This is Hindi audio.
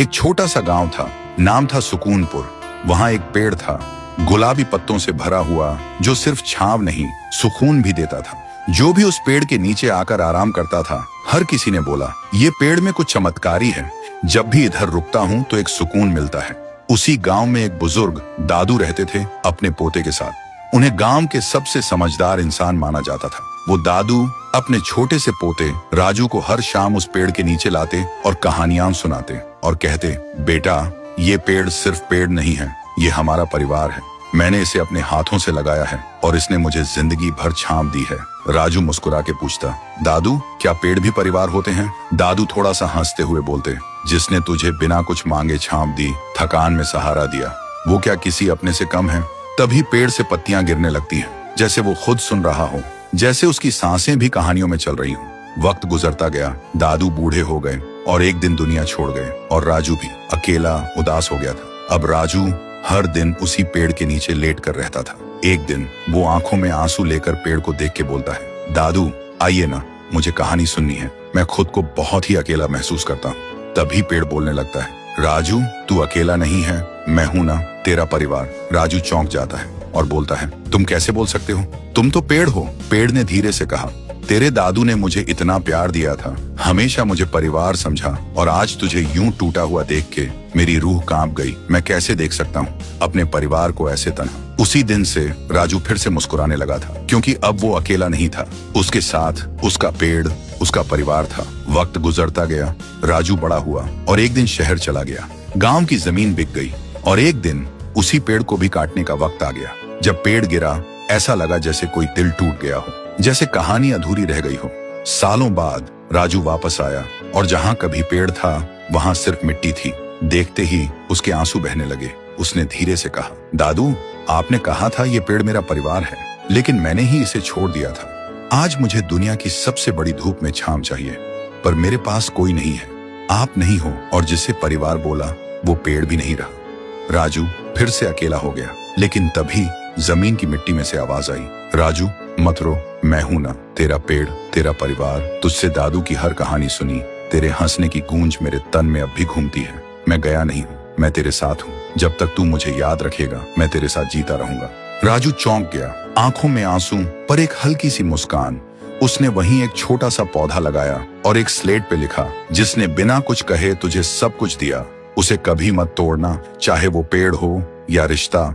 एक छोटा सा गांव था, नाम था सुकूनपुर। वहां एक पेड़ था, गुलाबी पत्तों से भरा हुआ, जो सिर्फ छांव नहीं सुकून भी देता था। जो भी उस पेड़ के नीचे आकर आराम करता था, हर किसी ने बोला, ये पेड़ में कुछ चमत्कारी है। जब भी इधर रुकता हूँ तो एक सुकून मिलता है। उसी गांव में एक बुजुर्ग दादू रहते थे अपने पोते के साथ। उन्हें गांव के सबसे समझदार इंसान माना जाता था। वो दादू अपने छोटे से पोते राजू को हर शाम उस पेड़ के नीचे लाते और कहानियां सुनाते और कहते, बेटा ये पेड़ सिर्फ पेड़ नहीं है, ये हमारा परिवार है। मैंने इसे अपने हाथों से लगाया है और इसने मुझे जिंदगी भर छांव दी है। राजू मुस्कुरा के पूछता, दादू क्या पेड़ भी परिवार होते हैं? दादू थोड़ा सा हंसते हुए बोलते, जिसने तुझे बिना कुछ मांगे छांव दी, थकान में सहारा दिया, वो क्या किसी अपने से कम है? तभी पेड़ से पत्तियां गिरने लगती हैं, जैसे वो खुद सुन रहा हो, जैसे उसकी सांसें भी कहानियों में चल रही हो। वक्त गुजरता गया, दादू बूढ़े हो गए और एक दिन दुनिया छोड़ गए और राजू भी अकेला उदास हो गया था। अब राजू हर दिन उसी पेड़ के नीचे लेट कर रहता था। एक दिन वो आंखों में आंसू लेकर पेड़ को देख के बोलता है, दादू आइए ना, मुझे कहानी सुननी है, मैं खुद को बहुत ही अकेला महसूस करता हूँ। तभी पेड़ बोलने लगता है, राजू तू अकेला नहीं है, मैं हूं ना, तेरा परिवार। राजू चौंक जाता है और बोलता है, तुम कैसे बोल सकते हो? तुम तो पेड़ हो। पेड़ ने धीरे से कहा, तेरे दादू ने मुझे इतना प्यार दिया था, हमेशा मुझे परिवार समझा, और आज तुझे यूं टूटा हुआ देख के मेरी रूह कांप गई। मैं कैसे देख सकता हूँ अपने परिवार को ऐसे तन्हा। उसी दिन से राजू फिर से मुस्कुराने लगा था, क्योंकि अब वो अकेला नहीं था, उसके साथ उसका पेड़, उसका परिवार था। वक्त गुजरता गया, राजू बड़ा हुआ और एक दिन शहर चला गया। गांव की जमीन बिक गई और एक दिन उसी पेड़ को भी काटने का वक्त आ गया। जब पेड़ गिरा, ऐसा लगा जैसे कोई दिल टूट गया हो, जैसे कहानी अधूरी रह गई हो। सालों बाद राजू वापस आया और जहां कभी पेड़ था वहां सिर्फ मिट्टी थी। देखते ही उसके आंसू बहने लगे। उसने धीरे से कहा, दादू आपने कहा था ये पेड़ मेरा परिवार है, लेकिन मैंने ही इसे छोड़ दिया था। आज मुझे दुनिया की सबसे बड़ी धूप में छांव चाहिए, पर मेरे पास कोई नहीं है। आप नहीं हो, और जिसे परिवार बोला वो पेड़ भी नहीं रहा। राजू फिर से अकेला हो गया, लेकिन तभी जमीन की मिट्टी में से आवाज आई, राजू मत रो, मैं हूं ना, तेरा पेड़, तेरा परिवार। तुझसे दादू की हर कहानी सुनी, तेरे हंसने की गूंज मेरे तन में अब भी घूमती है। मैं गया नहीं हूँ, मैं तेरे साथ हूँ। जब तक तू मुझे याद रखेगा, मैं तेरे साथ जीता रहूंगा। राजू चौंक गया, आंखों में आंसू पर एक हल्की सी मुस्कान। उसने वहीं एक छोटा सा पौधा लगाया और एक स्लेट पे लिखा, जिसने बिना कुछ कहे तुझे सब कुछ दिया, उसे कभी मत तोड़ना, चाहे वो पेड़ हो या रिश्ता